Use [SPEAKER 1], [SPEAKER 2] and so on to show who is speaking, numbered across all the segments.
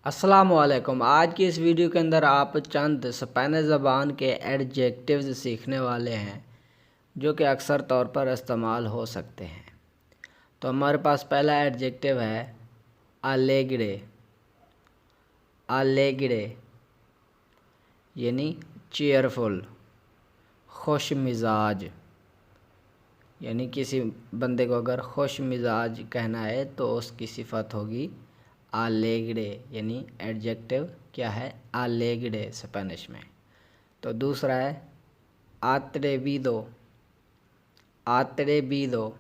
[SPEAKER 1] السلام علیکم۔ آج کی اس ویڈیو کے اندر آپ چند اسپینش زبان کے ایڈجیکٹیوز سیکھنے والے ہیں جو کہ اکثر طور پر استعمال ہو سکتے ہیں۔ تو ہمارے پاس پہلا ایڈجیکٹیو ہے الیگرے۔ الیگرے یعنی چیئرفل، خوش مزاج۔ یعنی کسی بندے کو اگر خوش مزاج کہنا ہے تو اس کی صفت ہوگی الیگرے، یعنی ایڈجیکٹیو کیا ہے؟ الیگرے اسپینش میں۔ تو دوسرا ہے اتریویدو۔ اتریویدو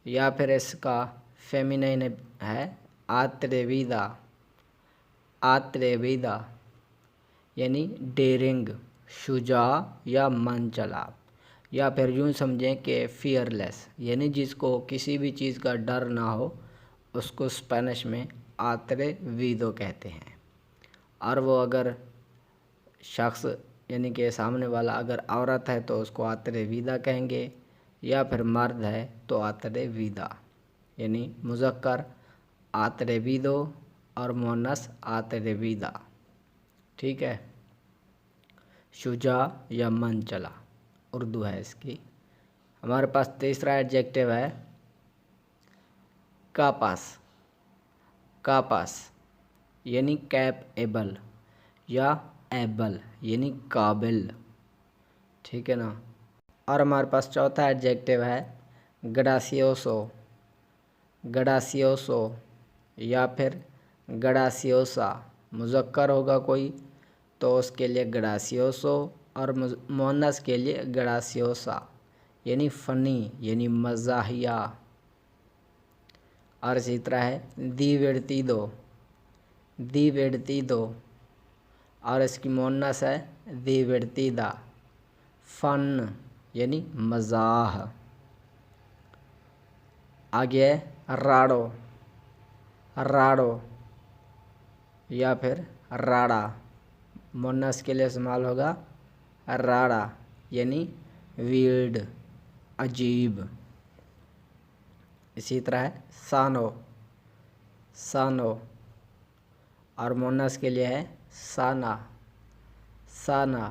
[SPEAKER 1] یا پھر اس کا فیمینین ہے اتریویدا۔ اتریویدا یعنی ڈیرنگ، شجاع یا من چلا، یا پھر یوں سمجھیں کہ فیئرلیس، یعنی جس کو کسی بھی چیز کا ڈر نہ ہو اس کو اسپینش میں اتریویدو کہتے ہیں۔ اور وہ اگر شخص یعنی کہ سامنے والا اگر عورت ہے تو اس کو اتریویدا کہیں گے، یا پھر مرد ہے تو اتریویدا، یعنی مذکر اتریویدو اور مؤنث اتریویدا۔ ٹھیک ہے، شجاع یا من چلا اردو ہے اس کی۔ ہمارے پاس تیسرا ایڈجیکٹیو ہے کاپاس۔ کاپاس یعنی کیپ ایبل یا ایبل یعنی قابل۔ ٹھیک ہے نا۔ اور ہمارے پاس چوتھا ایڈجیکٹیو ہے گراسیوسو۔ گراسیوسو یا پھر گراسیوسا، مذکر ہوگا کوئی تو اس کے لیے گراسیوسو اور مؤنث کے لیے گراسیوسا، یعنی فنی یعنی مزاحیہ۔ اور اسی طرح ہے دیورتیدو۔ دیورتیدو اور اس کی مؤنث ہے دیورتیدا، فن یعنی مزاح۔ آگے ہے راڑو۔ راڑو یا پھر راڑا، مؤنث کے لیے استعمال ہوگا راڑا، یعنی ویرڈ، عجیب۔ اسی طرح ہے سانو۔ سانو اور مؤنث کے لیے ہے سانا۔ سانا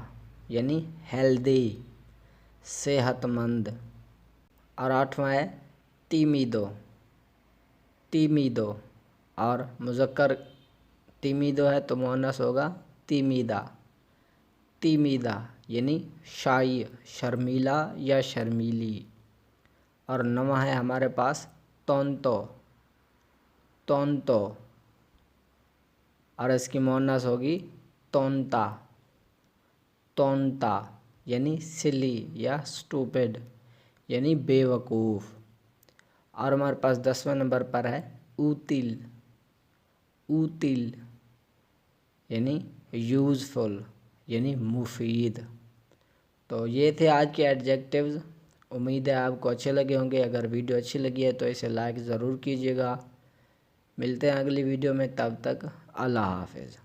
[SPEAKER 1] یعنی ہیلدی، صحت مند۔ اور آٹھواں ہے تیمیدو۔ تیمیدو اور مذکر تیمیدو ہے تو مؤنث ہوگا تیمیدا۔ تیمیدا یعنی شائی، شرمیلا یا شرمیلی۔ اور نواں ہے ہمارے پاس تونتو۔ تونتو اور اس کی مؤنث ہوگی تونتا۔ تونتا یعنی سلی یا سٹوپڈ یعنی بے وقوف۔ اور ہمارے پاس 10ویں نمبر پر ہے اوتل۔ اوتل یعنی یوزفل یعنی مفید۔ تو یہ تھے آج کے ایڈجیکٹیوز۔ امید ہے آپ کو اچھے لگے ہوں گے۔ اگر ویڈیو اچھی لگی ہے تو اسے لائک ضرور کیجیے گا۔ ملتے ہیں اگلی ویڈیو میں، تب تک اللہ حافظ۔